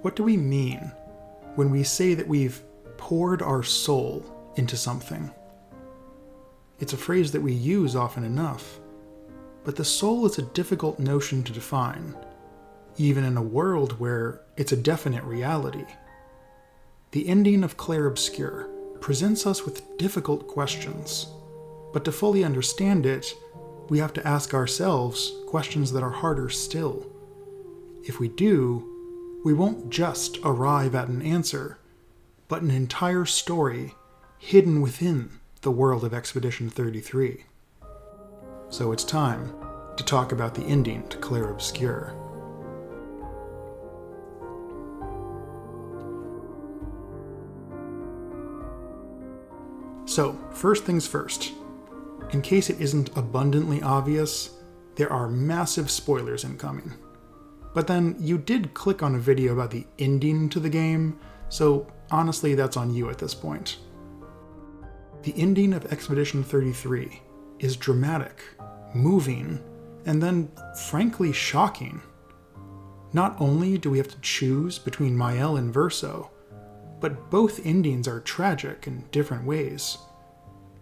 What do we mean when we say that we've poured our soul into something? It's a phrase that we use often enough, but the soul is a difficult notion to define, even in a world where it's a definite reality. The ending of Clair Obscur presents us with difficult questions, but to fully understand it, we have to ask ourselves questions that are harder still. If we do, we won't just arrive at an answer, but an entire story hidden within the world of Expedition 33. So it's time to talk about the ending to Clair Obscur. So, first things first. In case it isn't abundantly obvious, there are massive spoilers incoming. But then you did click on a video about the ending to the game, so honestly that's on you at this point. The ending of Expedition 33 is dramatic, moving, and then frankly shocking. Not only do we have to choose between Mael and Verso, but both endings are tragic in different ways.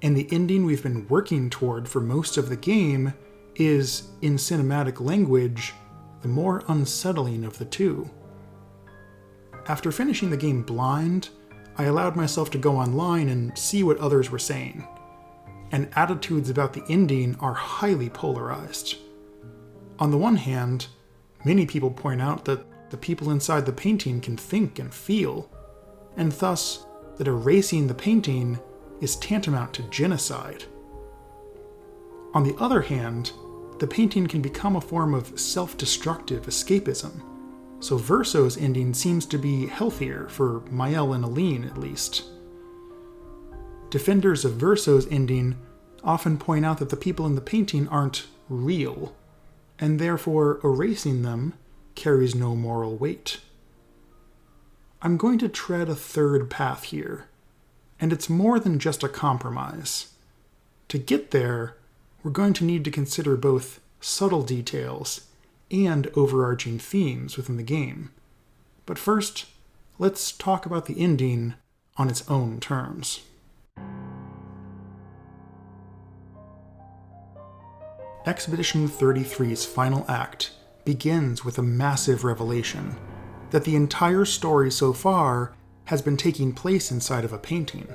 And the ending we've been working toward for most of the game is, in cinematic language, the more unsettling of the two. After finishing the game blind, I allowed myself to go online and see what others were saying, and attitudes about the ending are highly polarized. On the one hand, many people point out that the people inside the painting can think and feel, and thus that erasing the painting is tantamount to genocide. On the other hand, the painting can become a form of self-destructive escapism, so Verso's ending seems to be healthier for Mael and Aline at least. Defenders of Verso's ending often point out that the people in the painting aren't real, and therefore erasing them carries no moral weight. I'm going to tread a third path here, and it's more than just a compromise. To get there, we're going to need to consider both subtle details and overarching themes within the game. But first, let's talk about the ending on its own terms. Expedition 33's final act begins with a massive revelation that the entire story so far has been taking place inside of a painting,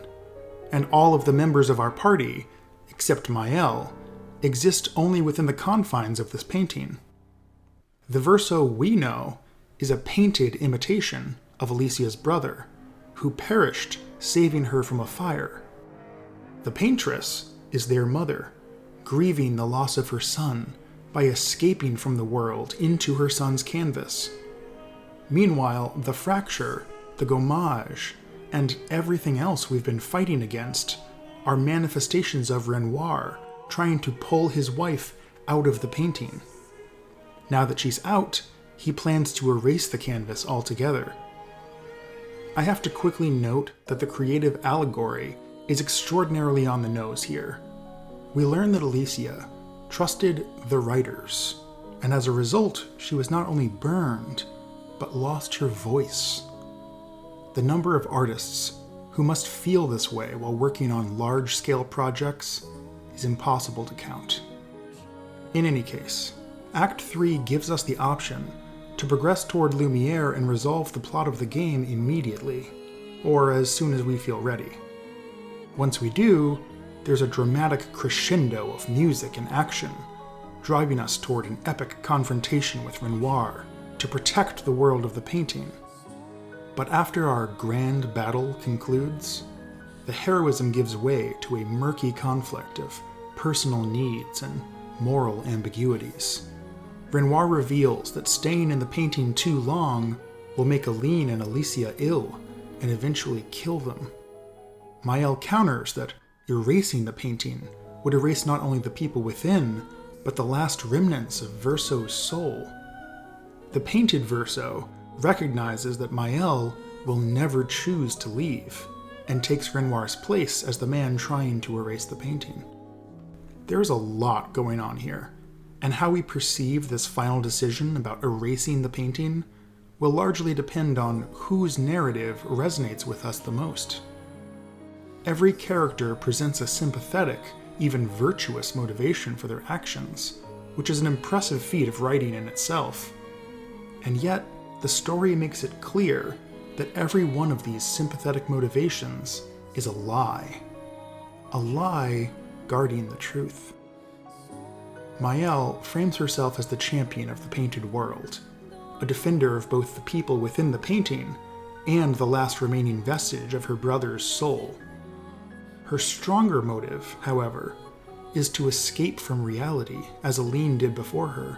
and all of the members of our party, except Mael, exist only within the confines of this painting. The Verso we know is a painted imitation of Alicia's brother, who perished saving her from a fire. The paintress is their mother, grieving the loss of her son by escaping from the world into her son's canvas. Meanwhile, the fracture, the gommage, and everything else we've been fighting against are manifestations of Renoir trying to pull his wife out of the painting. Now that she's out, he plans to erase the canvas altogether. I have to quickly note that the creative allegory is extraordinarily on the nose here. We learn that Alicia trusted the writers, and as a result, she was not only burned, but lost her voice. The number of artists who must feel this way while working on large-scale projects is impossible to count. In any case, Act 3 gives us the option to progress toward Lumiere and resolve the plot of the game immediately, or as soon as we feel ready. Once we do, there's a dramatic crescendo of music and action, driving us toward an epic confrontation with Renoir to protect the world of the painting. But after our grand battle concludes, the heroism gives way to a murky conflict of personal needs and moral ambiguities. Renoir reveals that staying in the painting too long will make Aline and Alicia ill and eventually kill them. Mael counters that erasing the painting would erase not only the people within, but the last remnants of Verso's soul. The painted Verso recognizes that Mael will never choose to leave, and takes Renoir's place as the man trying to erase the painting. There's a lot going on here, and how we perceive this final decision about erasing the painting will largely depend on whose narrative resonates with us the most. Every character presents a sympathetic, even virtuous motivation for their actions, which is an impressive feat of writing in itself. And yet, the story makes it clear that every one of these sympathetic motivations is a lie guarding the truth. Maëlle frames herself as the champion of the painted world, a defender of both the people within the painting and the last remaining vestige of her brother's soul. Her stronger motive, however, is to escape from reality, as Aline did before her.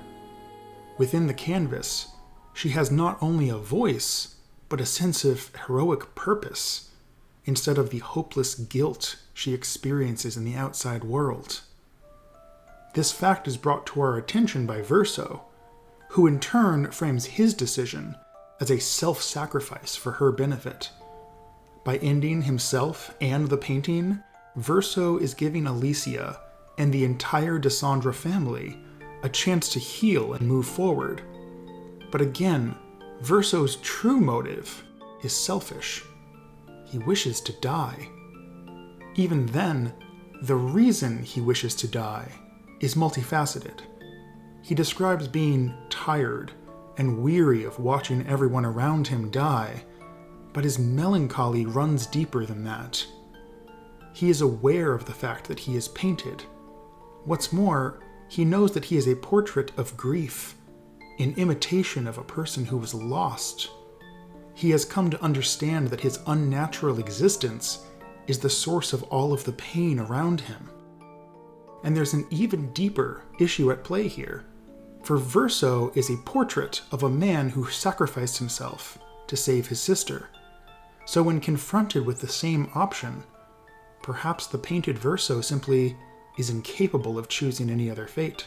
Within the canvas, she has not only a voice, but a sense of heroic purpose, instead of the hopeless guilt she experiences in the outside world. This fact is brought to our attention by Verso, who in turn frames his decision as a self-sacrifice for her benefit. By ending himself and the painting, Verso is giving Alicia and the entire Desandre family a chance to heal and move forward. But again, Verso's true motive is selfish. He wishes to die. Even then, the reason he wishes to die is multifaceted. He describes being tired and weary of watching everyone around him die, but his melancholy runs deeper than that. He is aware of the fact that he is painted. What's more, he knows that he is a portrait of grief, in imitation of a person who was lost. He has come to understand that his unnatural existence is the source of all of the pain around him. And there's an even deeper issue at play here, for Verso is a portrait of a man who sacrificed himself to save his sister. So when confronted with the same option, perhaps the painted Verso simply is incapable of choosing any other fate.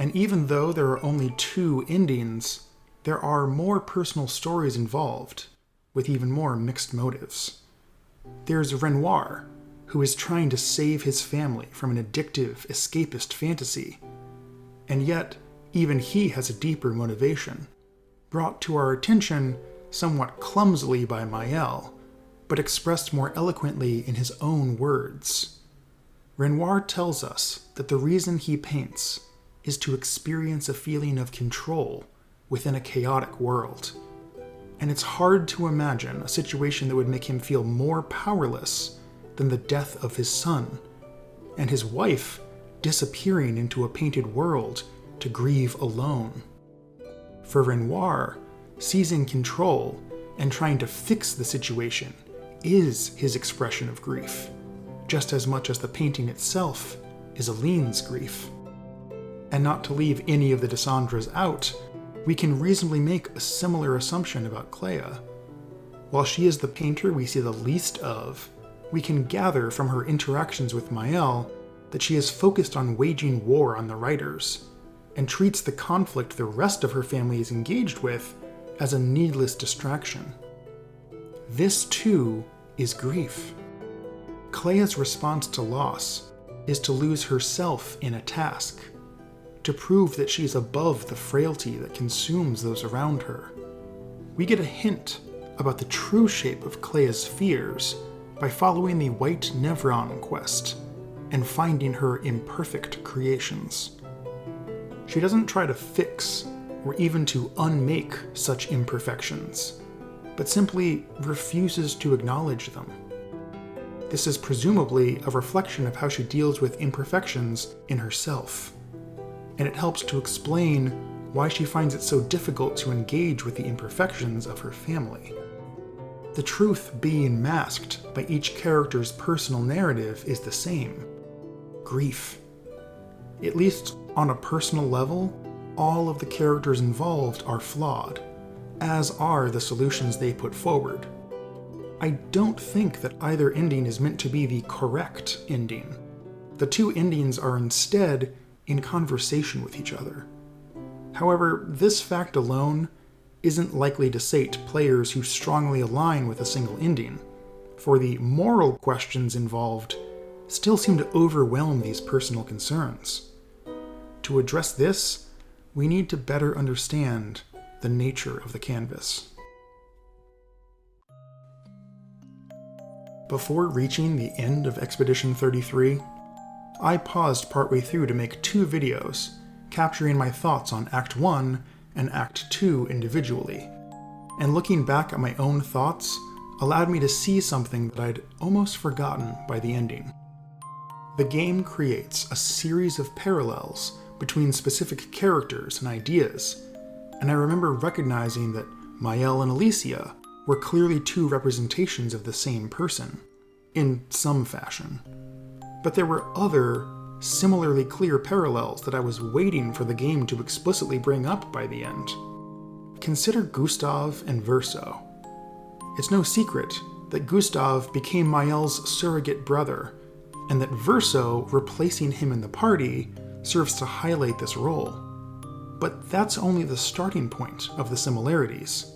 And even though there are only two endings, there are more personal stories involved, with even more mixed motives. There's Renoir, who is trying to save his family from an addictive, escapist fantasy. And yet, even he has a deeper motivation, brought to our attention somewhat clumsily by Maëlle, but expressed more eloquently in his own words. Renoir tells us that the reason he paints is to experience a feeling of control within a chaotic world. And it's hard to imagine a situation that would make him feel more powerless than the death of his son, and his wife disappearing into a painted world to grieve alone. For Renoir, seizing control and trying to fix the situation is his expression of grief, just as much as the painting itself is Aline's grief. And not to leave any of the Desandres out, we can reasonably make a similar assumption about Clea. While she is the painter we see the least of, we can gather from her interactions with Maëlle that she is focused on waging war on the writers, and treats the conflict the rest of her family is engaged with as a needless distraction. This, too, is grief. Clea's response to loss is to lose herself in a task, to prove that she's above the frailty that consumes those around her. We get a hint about the true shape of Clea's fears by following the White Nevron quest and finding her imperfect creations. She doesn't try to fix or even to unmake such imperfections, but simply refuses to acknowledge them. This is presumably a reflection of how she deals with imperfections in herself, and it helps to explain why she finds it so difficult to engage with the imperfections of her family. The truth being masked by each character's personal narrative is the same: grief. At least on a personal level, all of the characters involved are flawed, as are the solutions they put forward. I don't think that either ending is meant to be the correct ending. The two endings are instead in conversation with each other. However, this fact alone isn't likely to sate players who strongly align with a single ending, for the moral questions involved still seem to overwhelm these personal concerns. To address this, we need to better understand the nature of the canvas. Before reaching the end of Expedition 33, I paused partway through to make 2 videos, capturing my thoughts on Act 1 and Act 2 individually, and looking back at my own thoughts allowed me to see something that I'd almost forgotten by the ending. The game creates a series of parallels between specific characters and ideas, and I remember recognizing that Mael and Alicia were clearly 2 representations of the same person, in some fashion. But there were other, similarly clear parallels that I was waiting for the game to explicitly bring up by the end. Consider Gustav and Verso. It's no secret that Gustav became Mael's surrogate brother, and that Verso replacing him in the party serves to highlight this role. But that's only the starting point of the similarities.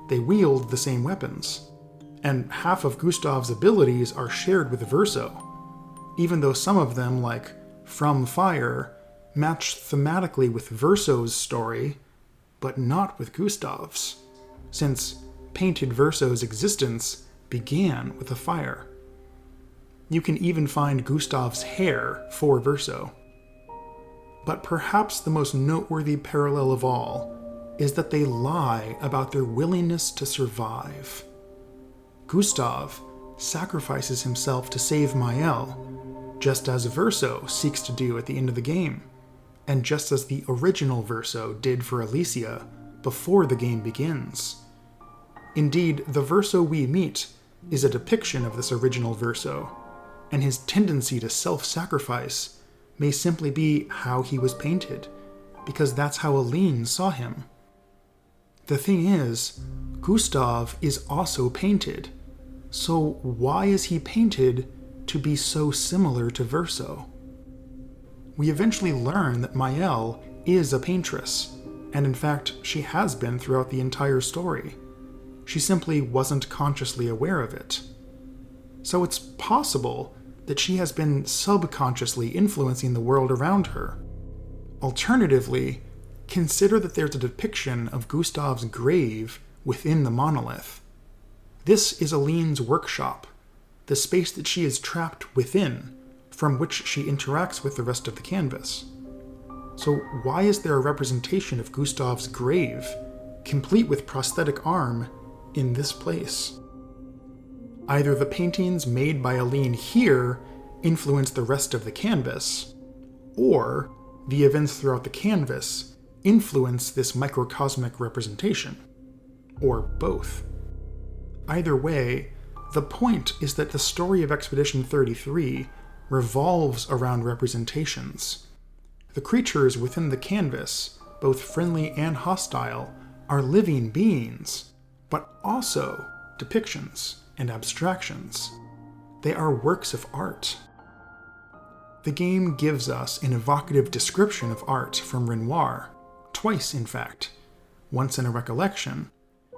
They wield the same weapons, and half of Gustav's abilities are shared with Verso, even though some of them, like From Fire, match thematically with Verso's story, but not with Gustav's, since Painted Verso's existence began with a fire. You can even find Gustav's hair for Verso. But perhaps the most noteworthy parallel of all is that they lie about their willingness to survive. Gustav sacrifices himself to save Mael, just as Verso seeks to do at the end of the game, and just as the original Verso did for Alicia before the game begins. Indeed, the Verso we meet is a depiction of this original Verso, and his tendency to self-sacrifice may simply be how he was painted, because that's how Aline saw him. The thing is, Gustav is also painted, so why is he painted to be so similar to Verso? We eventually learn that Mael is a paintress, and in fact, she has been throughout the entire story. She simply wasn't consciously aware of it. So it's possible that she has been subconsciously influencing the world around her. Alternatively, consider that there's a depiction of Gustav's grave within the monolith. This is Aline's workshop, the space that she is trapped within, from which she interacts with the rest of the canvas. So why is there a representation of Gustav's grave, complete with prosthetic arm, in this place? Either the paintings made by Aline here influence the rest of the canvas, or the events throughout the canvas influence this microcosmic representation, or both. Either way, the point is that the story of Expedition 33 revolves around representations. The creatures within the canvas, both friendly and hostile, are living beings, but also depictions and abstractions. They are works of art. The game gives us an evocative description of art from Renoir, twice in fact, once in a recollection,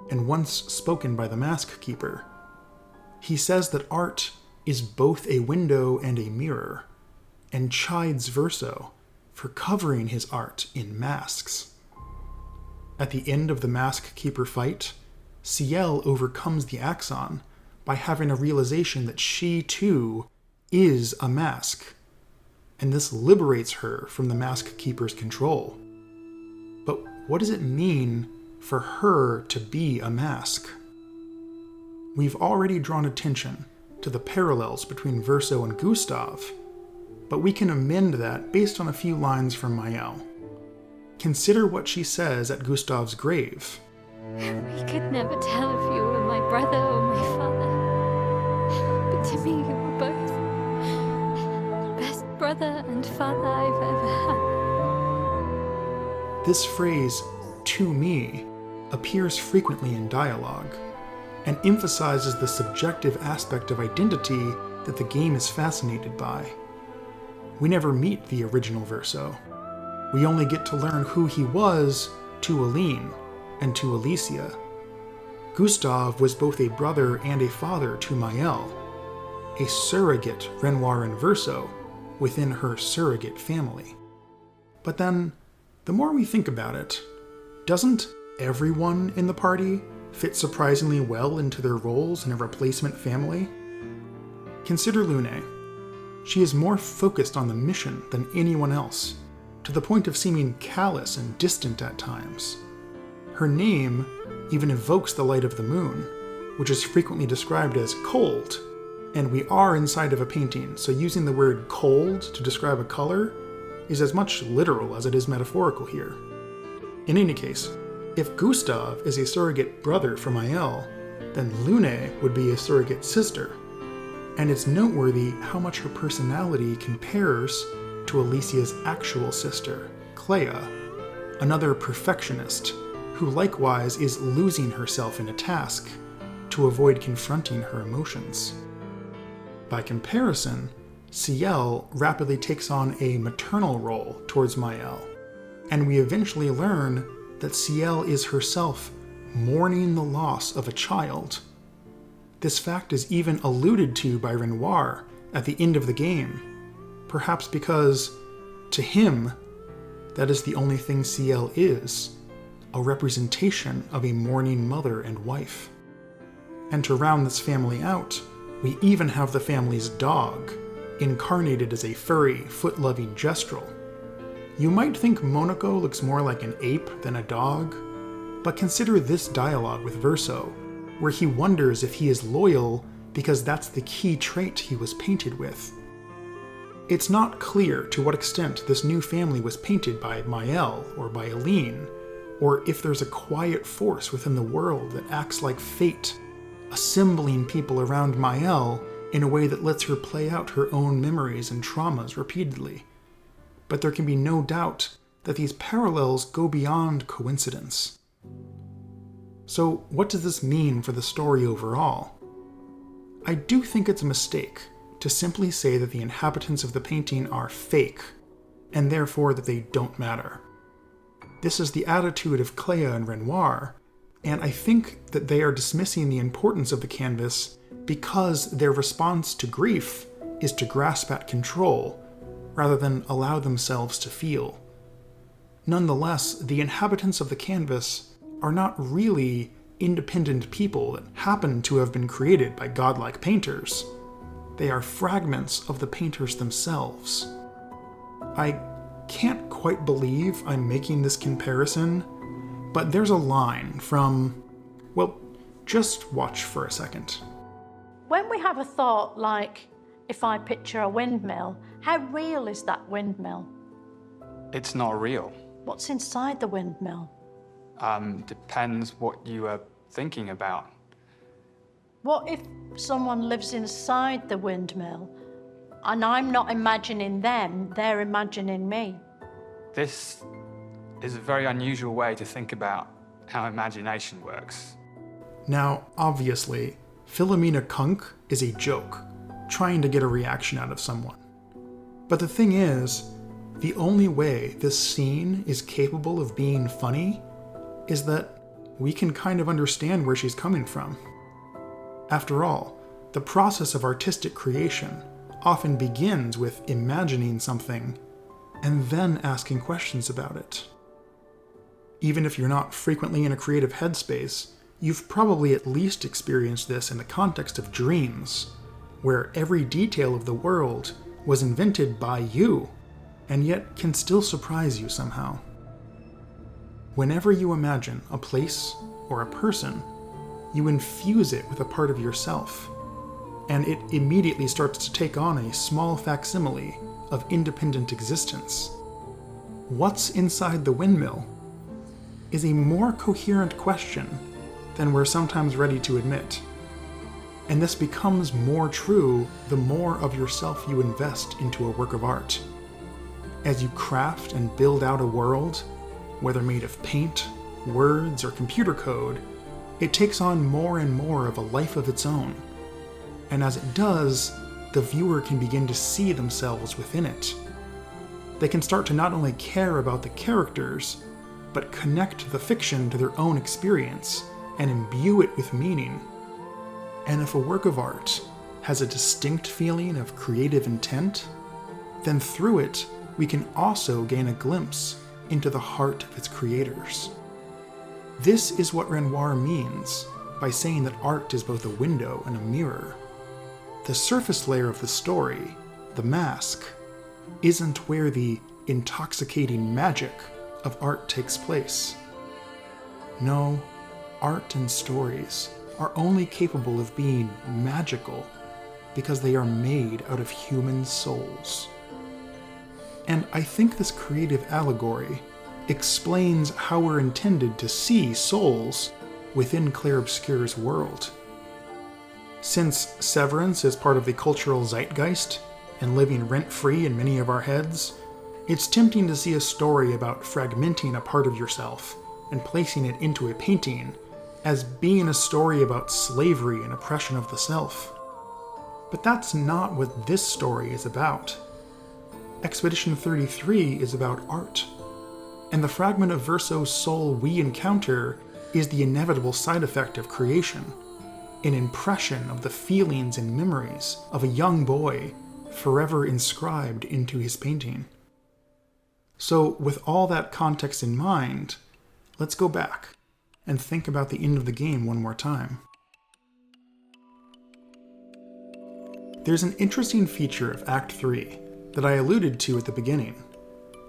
and once spoken by the Mask Keeper. He says that art is both a window and a mirror, and chides Verso for covering his art in masks. At the end of the Mask Keeper fight, Ciel overcomes the Axon by having a realization that she, too, is a mask, and this liberates her from the Mask Keeper's control. But what does it mean for her to be a mask? We've already drawn attention to the parallels between Verso and Gustav, but we can amend that based on a few lines from Mael. Consider what she says at Gustav's grave. We could never tell if you were my brother or my father, but to me you were both. Best brother and father I've ever had. This phrase, "to me," appears frequently in dialogue, and emphasizes the subjective aspect of identity that the game is fascinated by. We never meet the original Verso. We only get to learn who he was to Aline and to Alicia. Gustav was both a brother and a father to Mael, a surrogate Renoir and Verso within her surrogate family. But then, the more we think about it, doesn't everyone in the party fit surprisingly well into their roles in a replacement family? Consider Lune. She is more focused on the mission than anyone else, to the point of seeming callous and distant at times. Her name even evokes the light of the moon, which is frequently described as cold, and we are inside of a painting, so using the word cold to describe a color is as much literal as it is metaphorical here. In any case, if Gustav is a surrogate brother for Maëlle, then Lune would be a surrogate sister, and it's noteworthy how much her personality compares to Alicia's actual sister, Clea, another perfectionist, who likewise is losing herself in a task to avoid confronting her emotions. By comparison, Ciel rapidly takes on a maternal role towards Maëlle, and we eventually learn that Ciel is herself mourning the loss of a child. This fact is even alluded to by Renoir at the end of the game, perhaps because, to him, that is the only thing Ciel is, a representation of a mourning mother and wife. And to round this family out, we even have the family's dog, incarnated as a furry, foot-loving gestrel. You might think Monaco looks more like an ape than a dog, but consider this dialogue with Verso, where he wonders if he is loyal because that's the key trait he was painted with. It's not clear to what extent this new family was painted by Maëlle or by Aline, or if there's a quiet force within the world that acts like fate, assembling people around Maëlle in a way that lets her play out her own memories and traumas repeatedly. But there can be no doubt that these parallels go beyond coincidence. So what does this mean for the story overall? I do think it's a mistake to simply say that the inhabitants of the painting are fake, and therefore that they don't matter. This is the attitude of Clea and Renoir, and I think that they are dismissing the importance of the canvas because their response to grief is to grasp at control, rather than allow themselves to feel. Nonetheless, the inhabitants of the canvas are not really independent people that happen to have been created by godlike painters. They are fragments of the painters themselves. I can't quite believe I'm making this comparison, but there's a line from, well, just watch for a second. When we have a thought like, if I picture a windmill, how real is that windmill? It's not real. What's inside the windmill? Depends what you are thinking about. What if someone lives inside the windmill and I'm not imagining them, they're imagining me? This is a very unusual way to think about how imagination works. Now, obviously, Philomena Kunk is a joke, trying to get a reaction out of someone. But the thing is, the only way this scene is capable of being funny is that we can kind of understand where she's coming from. After all, the process of artistic creation often begins with imagining something and then asking questions about it. Even if you're not frequently in a creative headspace, you've probably at least experienced this in the context of dreams, where every detail of the world was invented by you, and yet can still surprise you somehow. Whenever you imagine a place or a person, you infuse it with a part of yourself, and it immediately starts to take on a small facsimile of independent existence. What's inside the windmill is a more coherent question than we're sometimes ready to admit. And this becomes more true the more of yourself you invest into a work of art. As you craft and build out a world, whether made of paint, words, or computer code, it takes on more and more of a life of its own. And as it does, the viewer can begin to see themselves within it. They can start to not only care about the characters, but connect the fiction to their own experience and imbue it with meaning. And if a work of art has a distinct feeling of creative intent, then through it, we can also gain a glimpse into the heart of its creators. This is what Renoir means by saying that art is both a window and a mirror. The surface layer of the story, the mask, isn't where the intoxicating magic of art takes place. No, art and stories are only capable of being magical because they are made out of human souls. And I think this creative allegory explains how we're intended to see souls within Clair Obscur's world. Since severance is part of the cultural zeitgeist and living rent-free in many of our heads, it's tempting to see a story about fragmenting a part of yourself and placing it into a painting as being a story about slavery and oppression of the self. But that's not what this story is about. Expedition 33 is about art, and the fragment of Verso's soul we encounter is the inevitable side effect of creation, an impression of the feelings and memories of a young boy forever inscribed into his painting. So, with all that context in mind, let's go back and think about the end of the game one more time. There's an interesting feature of Act 3 that I alluded to at the beginning,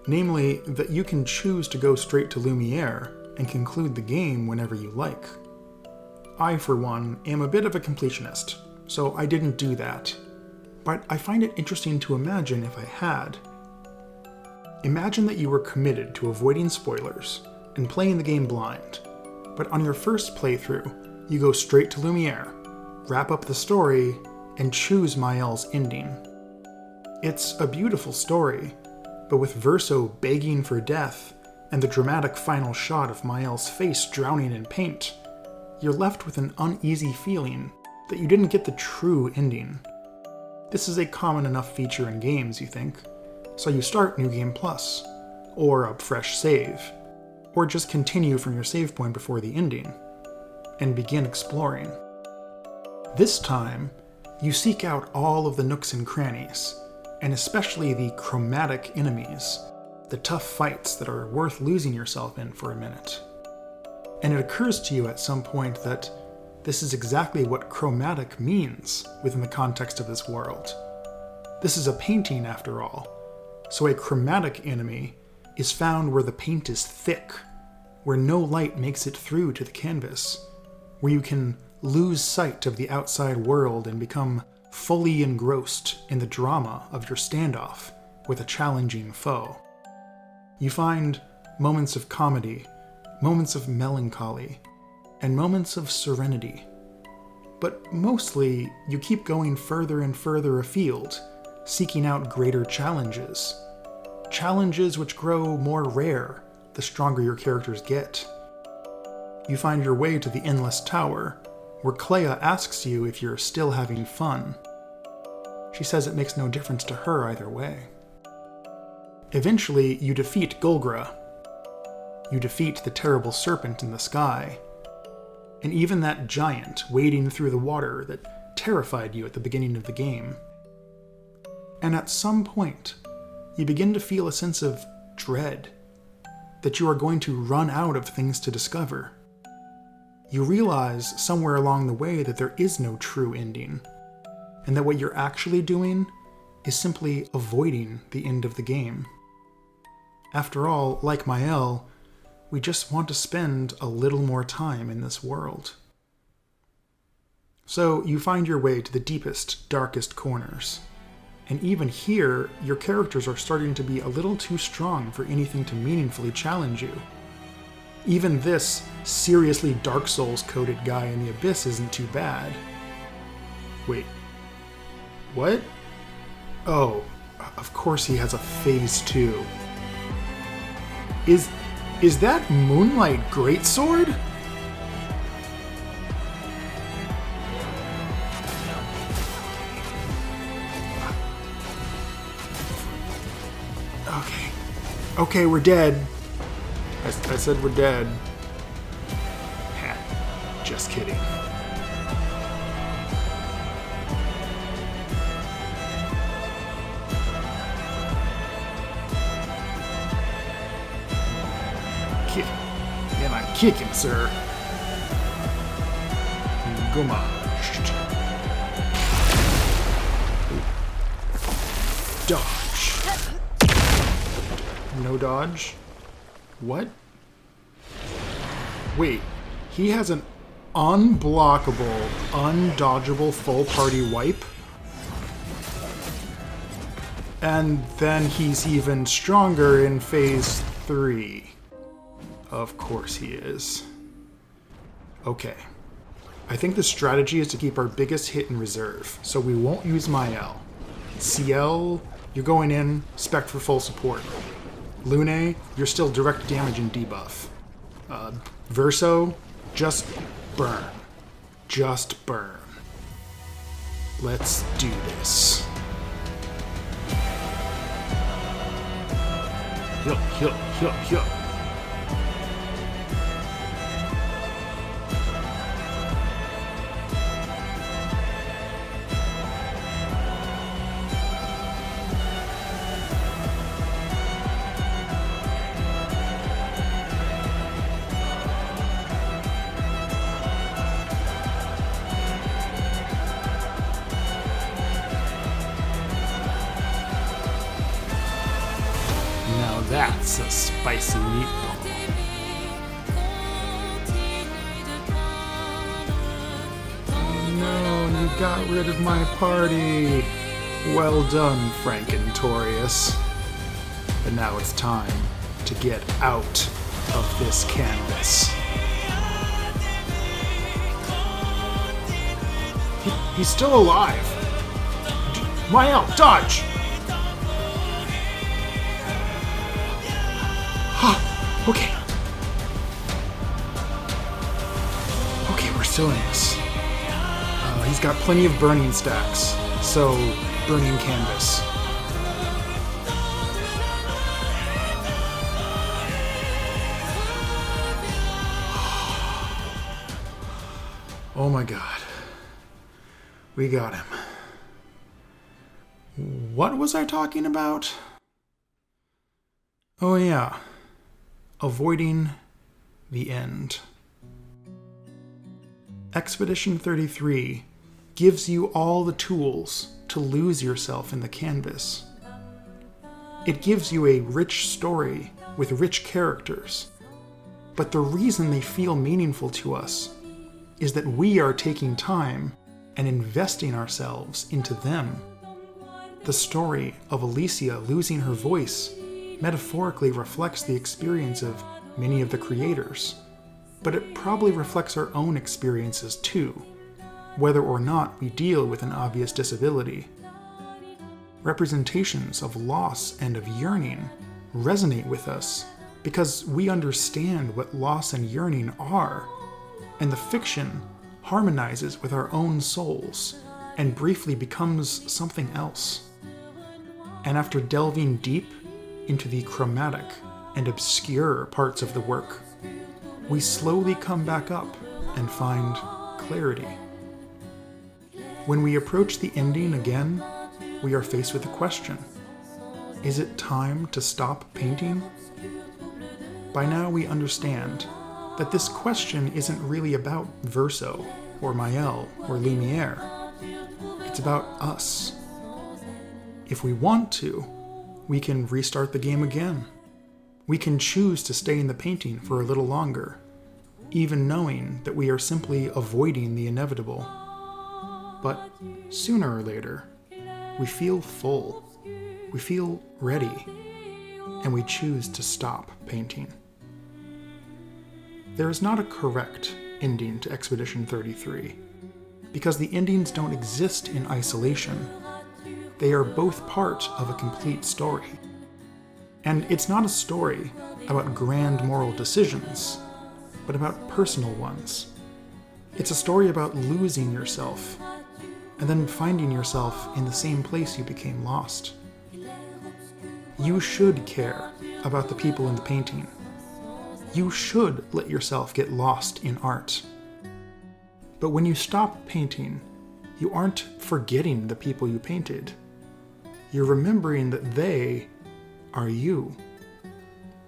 namely that you can choose to go straight to Lumiere and conclude the game whenever you like. I, for one, am a bit of a completionist, so I didn't do that, but I find it interesting to imagine if I had. Imagine that you were committed to avoiding spoilers and playing the game blind, but on your first playthrough, you go straight to Lumiere, wrap up the story, and choose Mael's ending. It's a beautiful story, but with Verso begging for death and the dramatic final shot of Mael's face drowning in paint, you're left with an uneasy feeling that you didn't get the true ending. This is a common enough feature in games, you think, so you start New Game Plus, or a fresh save, or just continue from your save point before the ending, and begin exploring. This time, you seek out all of the nooks and crannies, and especially the chromatic enemies, the tough fights that are worth losing yourself in for a minute. And it occurs to you at some point that this is exactly what chromatic means within the context of this world. This is a painting, after all, so a chromatic enemy is found where the paint is thick, where no light makes it through to the canvas, where you can lose sight of the outside world and become fully engrossed in the drama of your standoff with a challenging foe. You find moments of comedy, moments of melancholy, and moments of serenity. But mostly, you keep going further and further afield, seeking out greater challenges. Challenges which grow more rare the stronger your characters get. You find your way to the Endless Tower, where Clea asks you if you're still having fun. She says it makes no difference to her either way. Eventually, you defeat Golgra. You defeat the terrible serpent in the sky, and even that giant wading through the water that terrified you at the beginning of the game. And at some point, you begin to feel a sense of dread, that you are going to run out of things to discover. You realize somewhere along the way that there is no true ending, and that what you're actually doing is simply avoiding the end of the game. After all, like Mael, we just want to spend a little more time in this world. So you find your way to the deepest, darkest corners. And even here, your characters are starting to be a little too strong for anything to meaningfully challenge you. Even this seriously Dark Souls-coded guy in the Abyss isn't too bad. Wait. What? Oh, of course he has a Phase 2. Is that Moonlight Greatsword? Okay, we're dead. I said we're dead. Just kidding. Kick him, sir. Gomashed. Dodge. No dodge? What? Wait, he has an unblockable, undodgeable full party wipe? And then he's even stronger in phase 3. Of course he is. Okay. I think the strategy is to keep our biggest hit in reserve, so we won't use Mael. CL, you're going in, spec for full support. Lune, you're still direct damage and debuff. Verso, just burn. Just burn. Let's do this. Heal, heal, heal, heal. That's a spicy meatball. Oh no, you got rid of my party. Well done, Frankentorius. But now it's time to get out of this canvas. He's still alive. Mael, dodge! Okay. Okay, we're still in this. He's got plenty of burning stacks, so burning canvas. Oh my god. We got him. What was I talking about? Oh yeah. Avoiding the end. Expedition 33 gives you all the tools to lose yourself in the canvas. It gives you a rich story with rich characters, but the reason they feel meaningful to us is that we are taking time and investing ourselves into them. The story of Alicia losing her voice metaphorically reflects the experience of many of the creators, but it probably reflects our own experiences too, whether or not we deal with an obvious disability. Representations of loss and of yearning resonate with us because we understand what loss and yearning are, and the fiction harmonizes with our own souls and briefly becomes something else. And after delving deep into the chromatic and obscure parts of the work, we slowly come back up and find clarity. When we approach the ending again, we are faced with a question. Is it time to stop painting? By now we understand that this question isn't really about Verso, or Mael, or Lumiere. It's about us. If we want to, we can restart the game again. We can choose to stay in the painting for a little longer, even knowing that we are simply avoiding the inevitable. But sooner or later, we feel full, we feel ready, and we choose to stop painting. There is not a correct ending to Expedition 33, because the endings don't exist in isolation. They are both part of a complete story. And it's not a story about grand moral decisions, but about personal ones. It's a story about losing yourself, and then finding yourself in the same place you became lost. You should care about the people in the painting. You should let yourself get lost in art. But when you stop painting, you aren't forgetting the people you painted. You're remembering that they are you.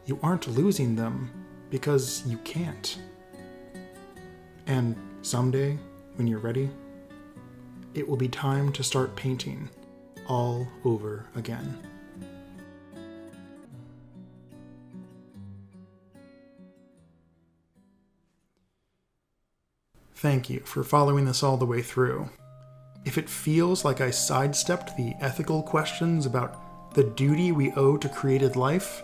You aren't losing them, because you can't. And someday, when you're ready, it will be time to start painting all over again. Thank you for following this all the way through. If it feels like I sidestepped the ethical questions about the duty we owe to created life,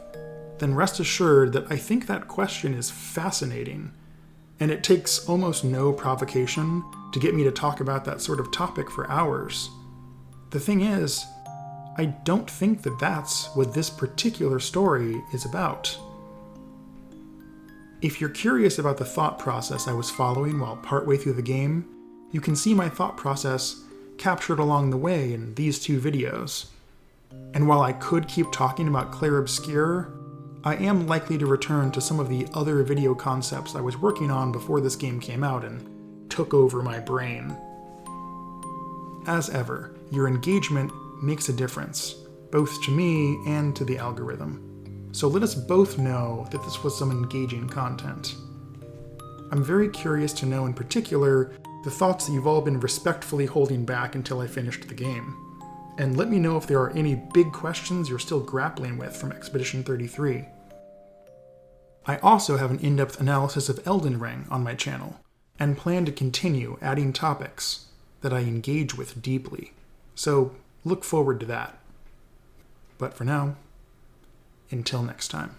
then rest assured that I think that question is fascinating, and it takes almost no provocation to get me to talk about that sort of topic for hours. The thing is, I don't think that that's what this particular story is about. If you're curious about the thought process I was following while partway through the game, you can see my thought process captured along the way in these two videos. And while I could keep talking about Clair Obscur, I am likely to return to some of the other video concepts I was working on before this game came out and took over my brain. As ever, your engagement makes a difference, both to me and to the algorithm. So let us both know that this was some engaging content. I'm very curious to know in particular the thoughts that you've all been respectfully holding back until I finished the game. And let me know if there are any big questions you're still grappling with from Expedition 33. I also have an in-depth analysis of Elden Ring on my channel, and plan to continue adding topics that I engage with deeply. So look forward to that. But for now, until next time.